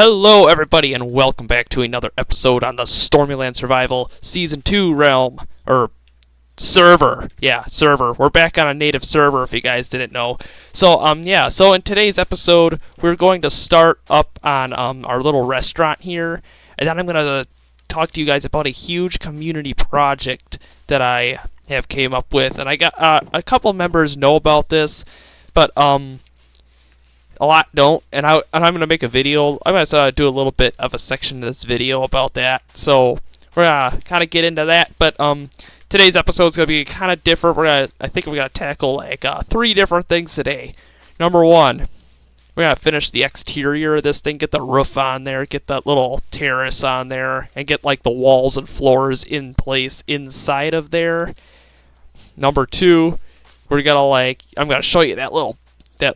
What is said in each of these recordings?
Hello everybody and welcome back to another episode on the StormyLand Survival Season 2 realm, or server. Yeah, server. We're back on a native server if you guys didn't know. So in today's episode we're going to start up on our little restaurant here, and then I'm going to talk to you guys about a huge community project that I have came up with, and I got a couple members know about this, but a lot don't, and I'm going to make a video. I'm going to do a little bit of a section of this video about that, so we're going to kind of get into that, but today's episode is going to be kind of different. I think we're going to tackle like 3 different things today. Number 1, we're going to finish the exterior of this thing, get the roof on there, get that little terrace on there, and get like the walls and floors in place inside of there. Number 2, we're going to I'm going to show you that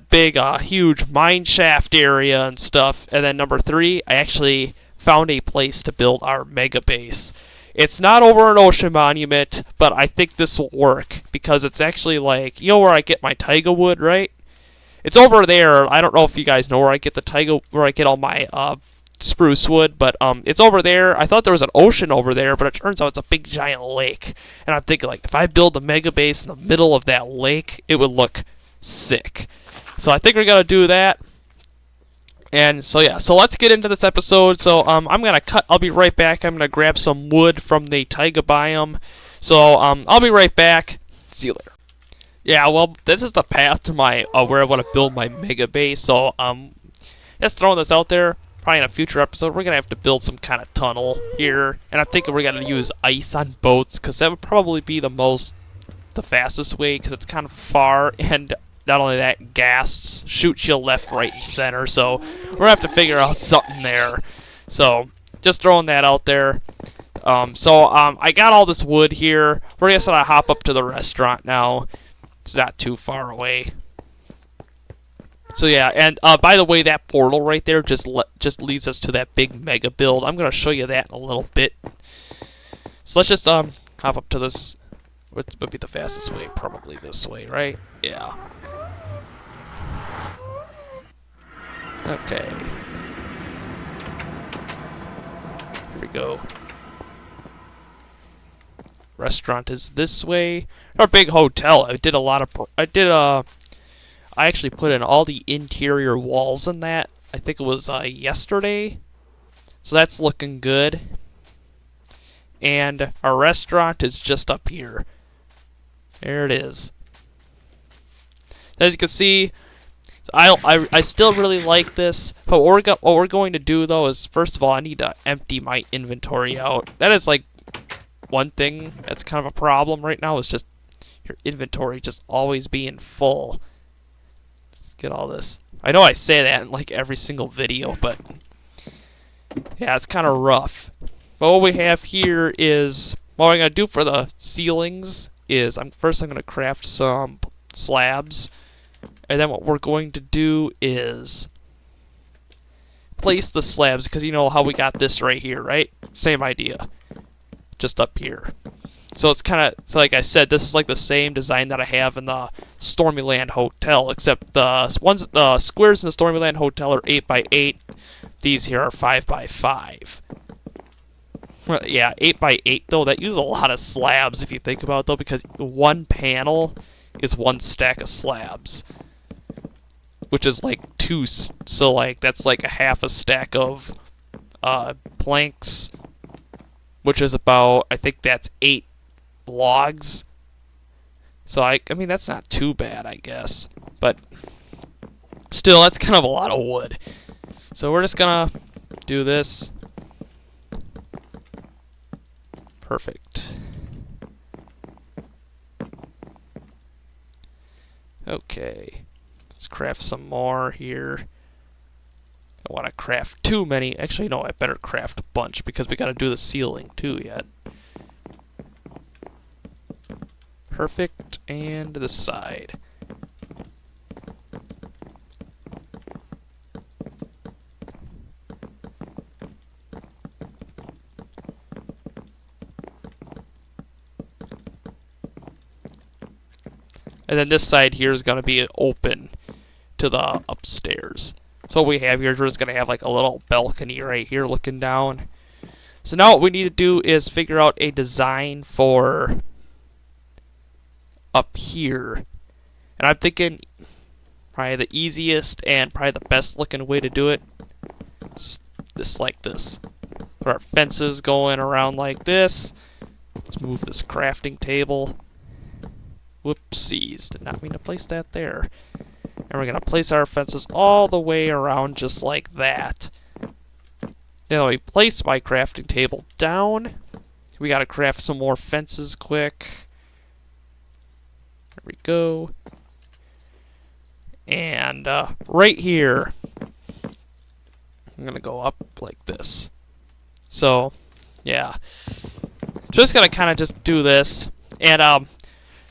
big, huge mine shaft area and stuff. And then number 3, I actually found a place to build our mega base. It's not over an ocean monument, but I think this will work because it's actually like, you know where I get my taiga wood, right? It's over there. I don't know if you guys know where I get where I get all my spruce wood, but it's over there. I thought there was an ocean over there, but it turns out it's a big giant lake. And I'm thinking, like, if I build a mega base in the middle of that lake, it would look sick. So I think we're going to do that. And so yeah, so let's get into this episode. So I'm going to cut, I'll be right back. I'm going to grab some wood from the taiga biome. So I'll be right back. See you later. Yeah, well, this is the path to my where I want to build my mega base. So just throwing this out there. Probably in a future episode, we're going to have to build some kind of tunnel here. And I'm thinking we're going to use ice on boats, because that would probably be the fastest way, because it's kind of far, and not only that, gas shoots you left, right, and center, so we're going to have to figure out something there. So, just throwing that out there. I got all this wood here. We're just going to hop up to the restaurant now. It's not too far away. So yeah, and by the way, that portal right there just leads us to that big mega build. I'm going to show you that in a little bit. So let's just hop up to this. What would be the fastest way? Probably this way, right? Yeah. Okay. Here we go. Restaurant is this way. Our big hotel. I actually put in all the interior walls in that. I think it was yesterday. So that's looking good. And our restaurant is just up here. There it is. As you can see, I still really like this. But what we're going to do though is, first of all, I need to empty my inventory out. That is like one thing that's kind of a problem right now, is just your inventory just always being full. Let's get all this. I know I say that in like every single video, but yeah, it's kind of rough. But what we have here is, what I'm going to do for the ceilings is, first I'm going to craft some slabs, and then what we're going to do is place the slabs, because you know how we got this right here, right? Same idea, just up here. So it's kind of, so like I said, this is like the same design that I have in the StormyLand Hotel, except the squares in the StormyLand Hotel are 8x8. These here are 5x5. Well, yeah, 8x8 though, that uses a lot of slabs if you think about it though, because one panel is one stack of slabs, which is like 2, so like that's like a half a stack of planks, which is about, I think that's 8 logs. So I mean that's not too bad, I guess, but still that's kind of a lot of wood. So we're just gonna do this. Perfect. Okay, let's craft some more here. I want to craft too many. Actually, no, I better craft a bunch because we got to do the ceiling too yet. Perfect, and the side. And then this side here is going to be open to the upstairs. So what we have here is we're just going to have like a little balcony right here looking down. So now what we need to do is figure out a design for up here. And I'm thinking probably the easiest and probably the best looking way to do it is just like this. Put our fences going around like this. Let's move this crafting table. Whoopsies, did not mean to place that there. And we're going to place our fences all the way around just like that. Then let me place my crafting table down. We got to craft some more fences quick. There we go. And right here, I'm going to go up like this. So, yeah. Just going to kind of just do this. And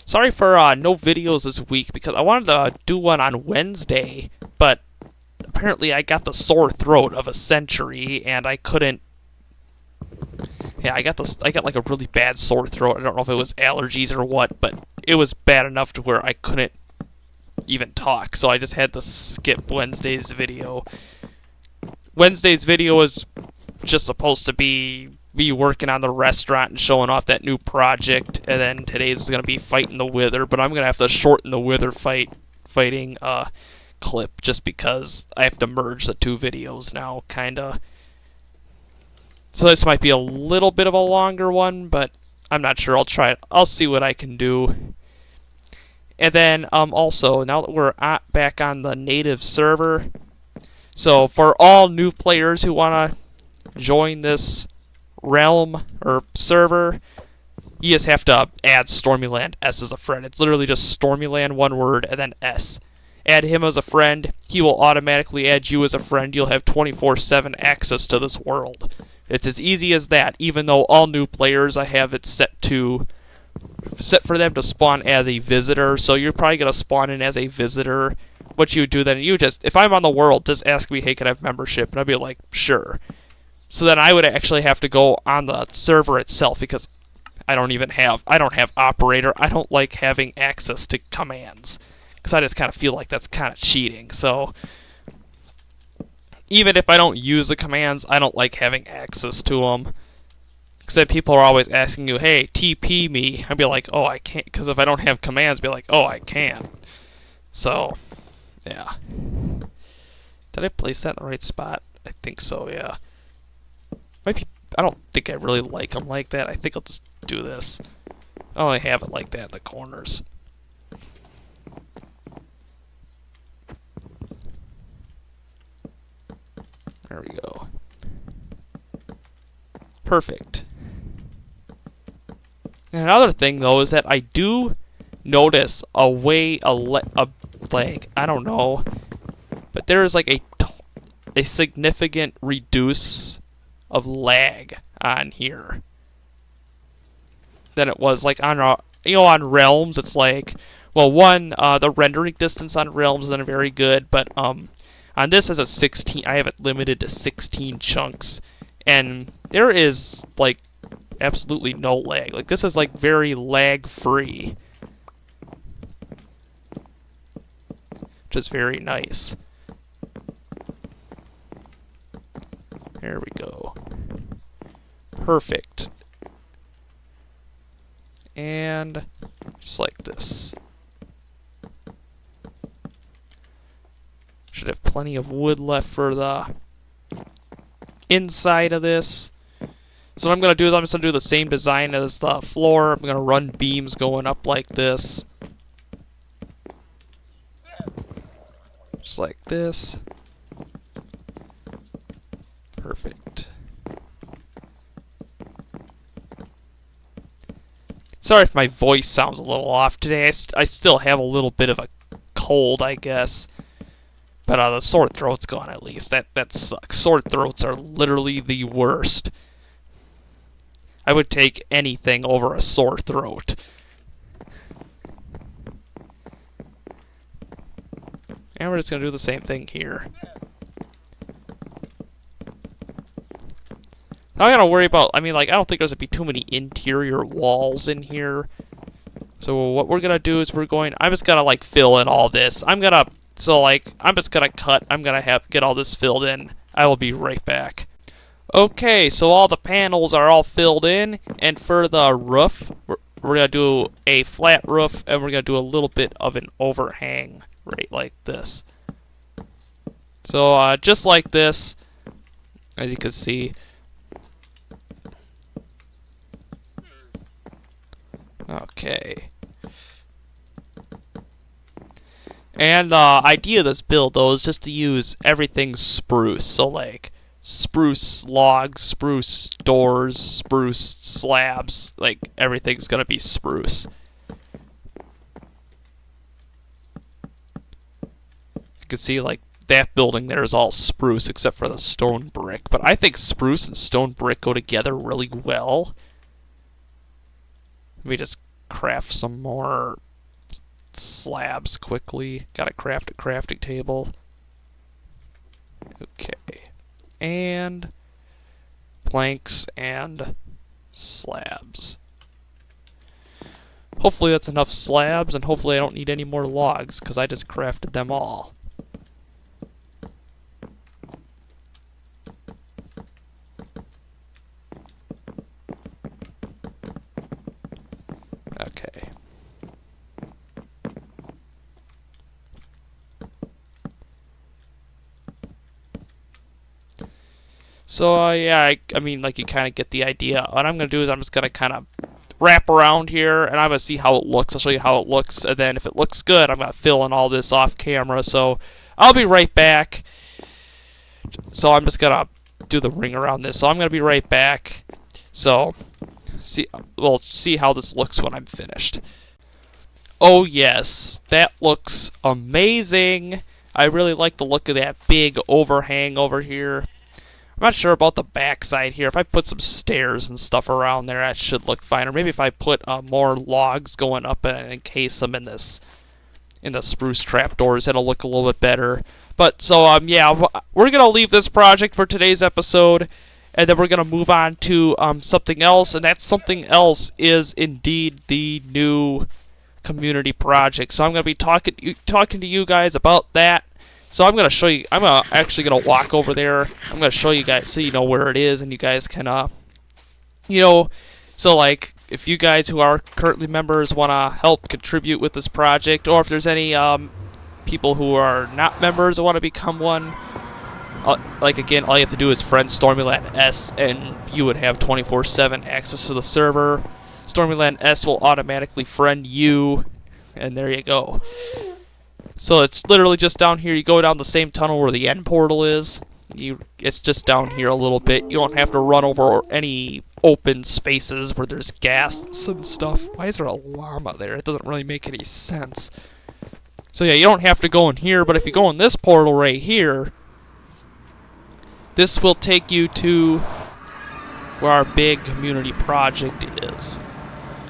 sorry for no videos this week because I wanted to do one on Wednesday, but apparently I got the sore throat of a century and I couldn't. Yeah, I got like a really bad sore throat. I don't know if it was allergies or what, but it was bad enough to where I couldn't even talk. So I just had to skip Wednesday's video. Wednesday's video was just supposed to be me working on the restaurant and showing off that new project, and then today's is going to be fighting the Wither, but I'm going to have to shorten the Wither fighting clip just because I have to merge the two videos now, kinda. So this might be a little bit of a longer one, but I'm not sure. I'll try it. I'll see what I can do. And then also, now that we're back on the native server, so for all new players who want to join this realm or server, you just have to add StormyLand S as a friend. It's literally just StormyLand, one word, and then S. Add him as a friend. He will automatically add you as a friend. You'll have 24/7 access to this world. It's as easy as that, even though all new players, I have it set for them to spawn as a visitor. So you're probably going to spawn in as a visitor. What you do then, if I'm on the world, just ask me, hey, can I have membership? And I'll be like, sure. So then I would actually have to go on the server itself because I don't have operator. I don't like having access to commands because I just kind of feel like that's kind of cheating. So even if I don't use the commands, I don't like having access to them. Because then people are always asking you, hey, TP me. I'd be like, oh, I can't. Because if I don't have commands, I'd be like, oh, I can. So, yeah. Did I place that in the right spot? I think so, yeah. I don't think I really like them like that. I think I'll just do this. I only have it like that in the corners. There we go. Perfect. And another thing though is that I do notice I don't know, but there is like a significant reduce of lag on here than it was like on on Realms. It's like, well, the rendering distance on Realms isn't very good, but on this as a 16, I have it limited to 16 chunks, and there is like absolutely no lag. Like this is like very lag free, which is very nice. There we go. Perfect. And just like this. Should have plenty of wood left for the inside of this. So what I'm going to do is I'm just going to do the same design as the floor. I'm going to run beams going up like this. Just like this. Perfect. Sorry if my voice sounds a little off today. I still have a little bit of a cold, I guess. But the sore throat's gone at least. That sucks. Sore throats are literally the worst. I would take anything over a sore throat. And we're just going to do the same thing here. Now I gotta worry about, I don't think there's gonna be too many interior walls in here. So what we're gonna do is I'm just gonna like fill in all this. I'm gonna So like, I'm just gonna cut. I'm gonna get all this filled in. I will be right back. Okay, so all the panels are all filled in, and for the roof, we're gonna do a flat roof, and we're gonna do a little bit of an overhang, right like this. So just like this, as you can see. Okay. And the idea of this build, though, is just to use everything spruce. So, like, spruce logs, spruce doors, spruce slabs. Like, everything's gonna be spruce. You can see, like, that building there is all spruce except for the stone brick. But I think spruce and stone brick go together really well. Let me just craft some more slabs quickly. Gotta craft a crafting table. Okay. And planks and slabs. Hopefully that's enough slabs, and hopefully I don't need any more logs, because I just crafted them all. Okay. So, yeah, I mean, like, you kind of get the idea. What I'm going to do is I'm just going to kind of wrap around here, and I'm going to see how it looks. I'll show you how it looks, and then if it looks good, I'm going to fill in all this off camera. So, I'll be right back. So, I'm just going to do the ring around this. So, I'm going to be right back. So, we'll see how this looks when I'm finished. Oh, yes, that looks amazing. I really like the look of that big overhang over here. I'm not sure about the backside here. If I put some stairs and stuff around there, that should look fine. Or maybe if I put more logs going up and encase them in the spruce trapdoors, it'll look a little bit better. But so yeah, we're gonna leave this project for today's episode, and then we're gonna move on to something else, and that something else is indeed the new community project. So I'm gonna be talking to you guys about that. So I'm going to show you, I'm actually going to walk over there. I'm going to show you guys so you know where it is, and you guys can, you know, so like, if you guys who are currently members want to help contribute with this project, or if there's any people who are not members who want to become one, like, again, all you have to do is friend StormyLand S, and you would have 24/7 access to the server. StormyLand S will automatically friend you, and there you go. So it's literally just down here. You go down the same tunnel where the end portal is. It's just down here a little bit. You don't have to run over any open spaces where there's gas and stuff. Why is there a llama there? It doesn't really make any sense. So yeah, you don't have to go in here, but if you go in this portal right here, this will take you to where our big community project is.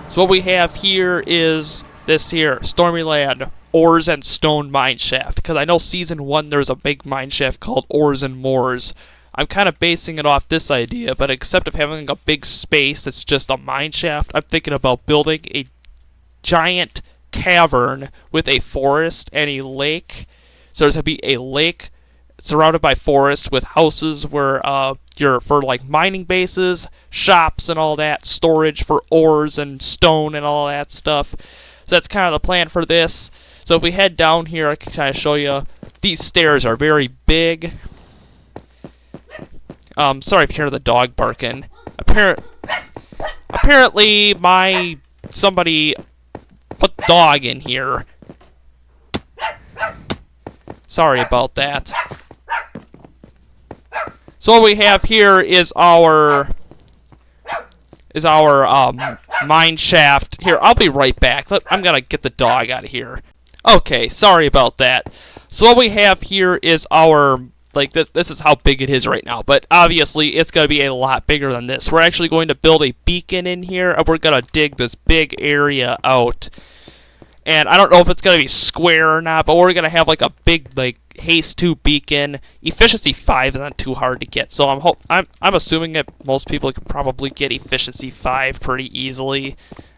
So what we have here is this here, StormyLand Ores and Stone Mineshaft, because I know Season 1 there's a big mineshaft called Ores and Moors. I'm kind of basing it off this idea, but except of having a big space that's just a mineshaft, I'm thinking about building a giant cavern with a forest and a lake. So there's going to be a lake surrounded by forest with houses where you're for like mining bases, shops and all that, storage for ores and stone and all that stuff. So that's kind of the plan for this. So if we head down here, I can kind of show you. These stairs are very big. Sorry if you hear the dog barking. Apparently, somebody put the dog in here. Sorry about that. So what we have here is our mine shaft. Here, I'll be right back. I'm gonna get the dog out of here. Okay, sorry about that. So what we have here is our, like, this is how big it is right now, but obviously it's going to be a lot bigger than this. We're actually going to build a beacon in here, and we're going to dig this big area out. And I don't know if it's going to be square or not, but we're going to have, like, a big, like, haste 2 beacon. Efficiency 5 is not too hard to get, so I'm assuming that most people can probably get efficiency 5 pretty easily.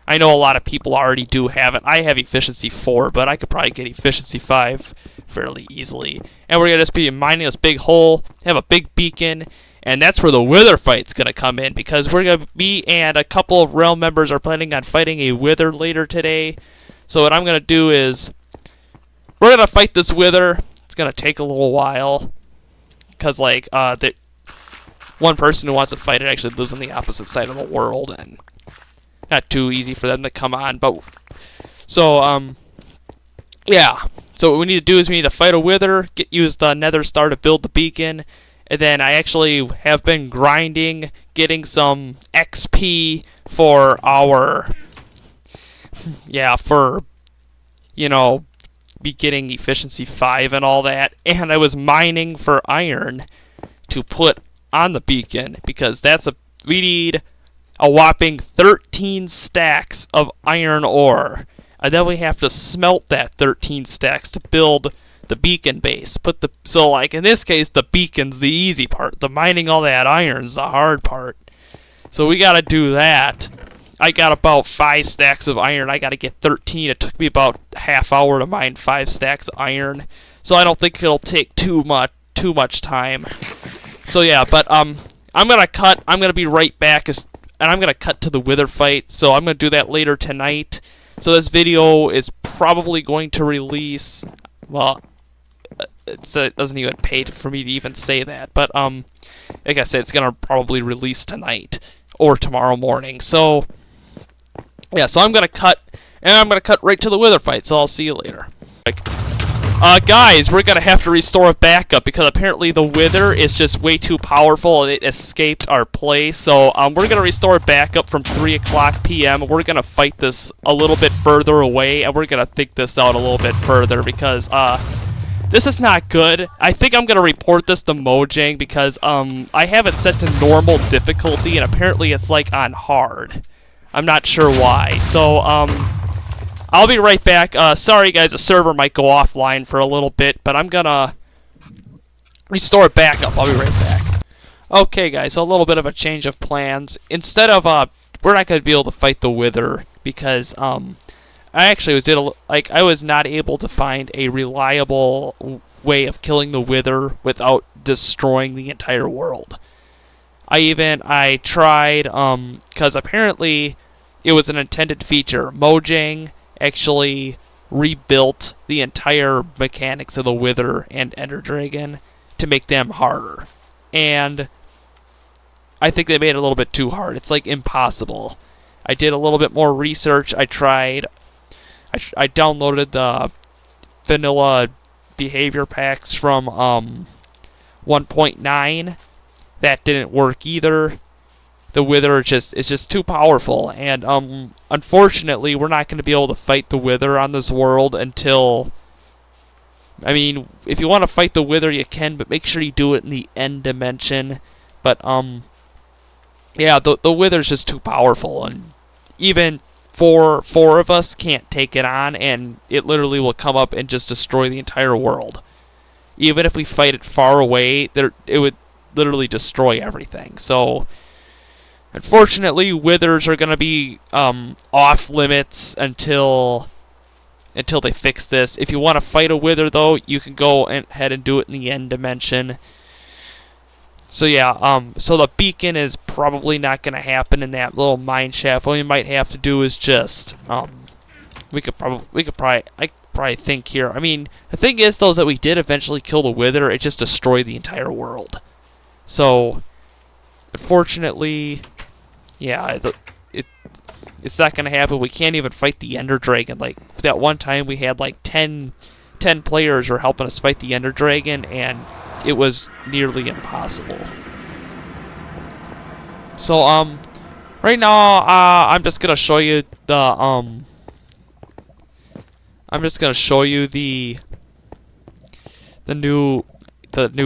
I know a lot of people already do have it. I have efficiency 4, but I could probably get efficiency 5 fairly easily. And we're going to just be mining this big hole, have a big beacon, and that's where the wither fight's going to come in, because me and a couple of realm members are planning on fighting a wither later today. So what I'm going to do is, we're going to fight this wither. It's going to take a little while, because like, the one person who wants to fight it actually lives on the opposite side of the world, and not too easy for them to come on. But so yeah. So what we need to do is we need to fight a wither, use the nether star to build the beacon, and then I actually have been grinding, getting some XP for our, for, be getting efficiency 5 and all that, and I was mining for iron to put on the beacon, because we need a whopping 13 stacks of iron ore. And then we have to smelt that 13 stacks to build the beacon base. So like in this case, the beacon's the easy part. The mining all that iron's the hard part. So we gotta do that. I got about 5 stacks of iron. I gotta get 13. It took me about half hour to mine 5 stacks of iron. So I don't think it'll take too much time. So yeah, but I'm gonna be right back, and I'm gonna cut to the wither fight. So I'm gonna do that later tonight. So this video is probably going to release, well, it doesn't even pay for me to even say that, but like I said, it's gonna probably release tonight or tomorrow morning. So yeah, so I'm gonna cut, and I'm gonna cut right to the wither fight. So I'll see you later. Guys, we're gonna have to restore a backup, because apparently the wither is just way too powerful and it escaped our play. So we're gonna restore a backup from 3:00 p.m. We're gonna fight this a little bit further away, and we're gonna think this out a little bit further, because this is not good. I think I'm gonna report this to Mojang, because I have it set to normal difficulty, and apparently it's like on hard. I'm not sure why. So I'll be right back. Sorry guys, the server might go offline for a little bit, but I'm gonna restore it back up. I'll be right back. Okay guys, so a little bit of a change of plans. Instead of, we're not gonna be able to fight the wither, because I actually I was not able to find a reliable way of killing the wither without destroying the entire world. I tried, because apparently it was an intended feature. Mojang actually rebuilt the entire mechanics of the wither and ender dragon to make them harder, and I think they made it a little bit too hard. It's like impossible. I did a little bit more research. I downloaded the vanilla behavior packs from 1.9. That didn't work either. The wither is just too powerful, and unfortunately we're not going to be able to fight the wither on this world until, I mean, if you want to fight the wither you can, but make sure you do it in the end dimension. But yeah, the wither's just too powerful, and even four of us can't take it on, and it literally will come up and just destroy the entire world. Even if we fight it far away, it would literally destroy everything. So unfortunately, withers are going to be off limits until they fix this. If you want to fight a wither, though, you can go ahead and do it in the end dimension. So yeah, so the beacon is probably not going to happen in that little mine shaft. What you might have to do is just I could probably think here. I mean, the thing is, though, is that we did eventually kill the wither. It just destroyed the entire world. So unfortunately, yeah, it's not going to happen. We can't even fight the ender dragon. Like, that one time we had like 10 players were helping us fight the ender dragon, and it was nearly impossible. So right now I'm just going to show you the the new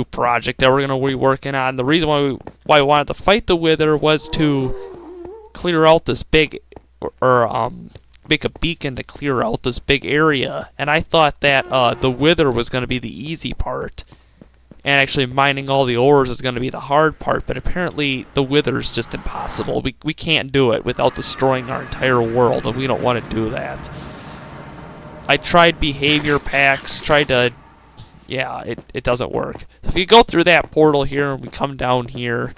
project that we're going to be working on. The reason why we wanted to fight the wither was to clear out this big, or make a beacon to clear out this big area. And I thought that the wither was going to be the easy part, and actually mining all the ores is going to be the hard part, but apparently the wither's just impossible. We can't do it without destroying our entire world, and we don't want to do that. I tried behavior packs, yeah, it doesn't work. If you go through that portal here and we come down here,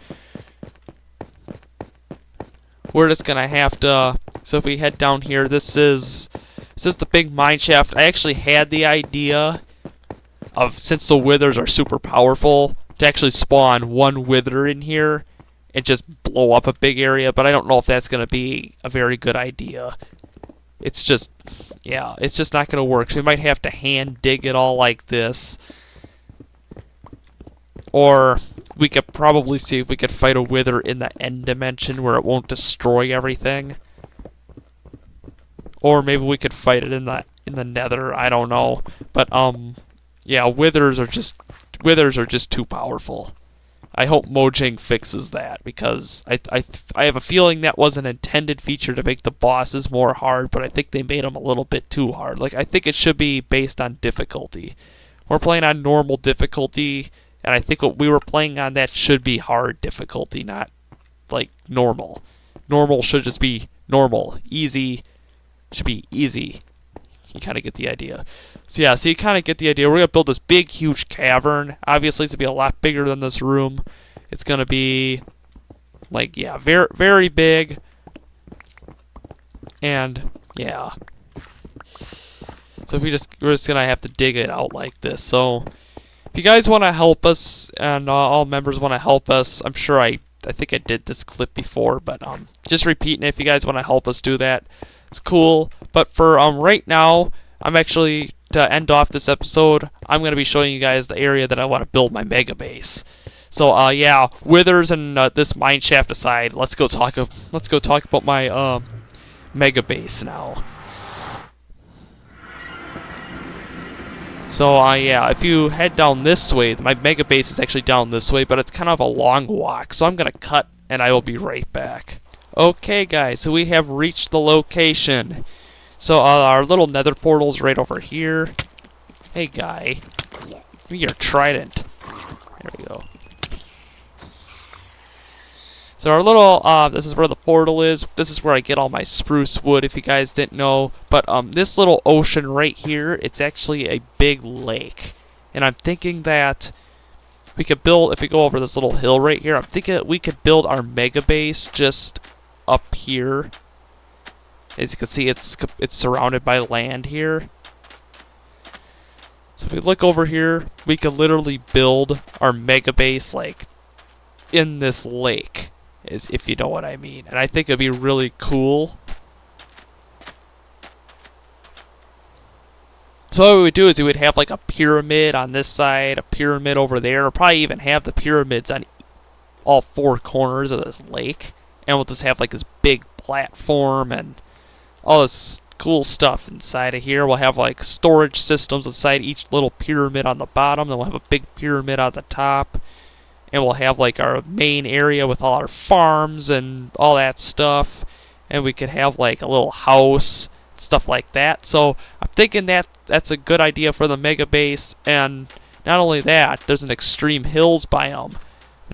we're just going to have to, so if we head down here, this is the big mine shaft. I actually had the idea of, since the withers are super powerful, to actually spawn one wither in here and just blow up a big area, but I don't know if that's going to be a very good idea. It's just, yeah, it's just not going to work. So we might have to hand dig it all like this. Or we could probably see if we could fight a wither in the end dimension where it won't destroy everything. Or maybe we could fight it in the nether, I don't know. But yeah, withers are just too powerful. I hope Mojang fixes that, because I have a feeling that was an intended feature to make the bosses more hard, but I think they made them a little bit too hard. Like, I think it should be based on difficulty. We're playing on normal difficulty, and I think what we were playing on, that should be hard difficulty, not like normal. Normal should just be normal. Easy should be easy. You kind of get the idea. So yeah, so you kind of get the idea. We're going to build this big, huge cavern. Obviously, it's going to be a lot bigger than this room. It's going to be, like, yeah, very, very big. And, yeah. So we're just going to have to dig it out like this. So if you guys want to help us, and all members want to help us, I'm sure I think I did this clip before, but just repeating it, if you guys want to help us do that, it's cool. But for right now, I'm actually, to end off this episode, I'm going to be showing you guys the area that I want to build my mega base. So yeah, withers and this mine shaft aside, let's go talk about my mega base now. So yeah, if you head down this way, my mega base is actually down this way, but it's kind of a long walk. So I'm going to cut, and I will be right back. Okay guys, so we have reached the location. So our little nether portal's right over here. Hey guy, give me your trident. There we go. So our little, this is where the portal is. This is where I get all my spruce wood, if you guys didn't know. But this little ocean right here, it's actually a big lake. And I'm thinking that we could build, if we go over this little hill right here, I'm thinking that we could build our mega base just up here. As you can see, it's surrounded by land here. So if we look over here, we can literally build our mega base like in this lake, if you know what I mean. And I think it'd be really cool. So what we would do is we would have like a pyramid on this side, a pyramid over there, or probably even have the pyramids on all four corners of this lake. And we'll just have like this big platform and all this cool stuff inside of here. We'll have like storage systems inside each little pyramid on the bottom. Then we'll have a big pyramid on the top. And we'll have like our main area with all our farms and all that stuff. And we could have like a little house, stuff like that. So I'm thinking that that's a good idea for the mega base. And not only that, there's an extreme hills biome.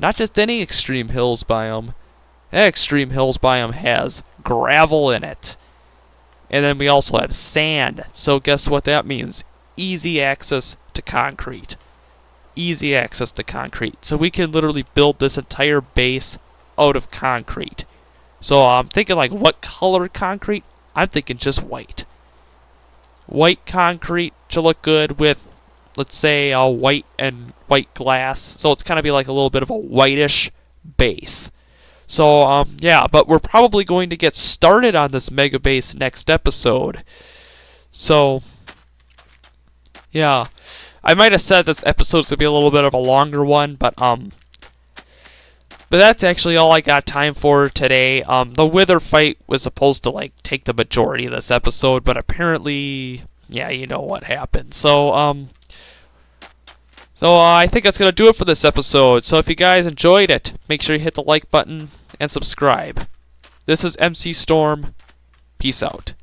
Not just any extreme hills biome. That extreme hills biome has gravel in it. And then we also have sand. So guess what that means? Easy access to concrete. Easy access to concrete. So we can literally build this entire base out of concrete. So I'm thinking like, what color concrete? I'm thinking just white. White concrete to look good with, let's say, white and white glass. So it's kind of be like a little bit of a whitish base. So, yeah, but we're probably going to get started on this mega base next episode. So, yeah. I might have said this episode's going to be a little bit of a longer one, but that's actually all I got time for today. The wither fight was supposed to, like, take the majority of this episode, but apparently, yeah, you know what happened. So, I think that's going to do it for this episode. So if you guys enjoyed it, make sure you hit the like button and subscribe. This is MC Storm. Peace out.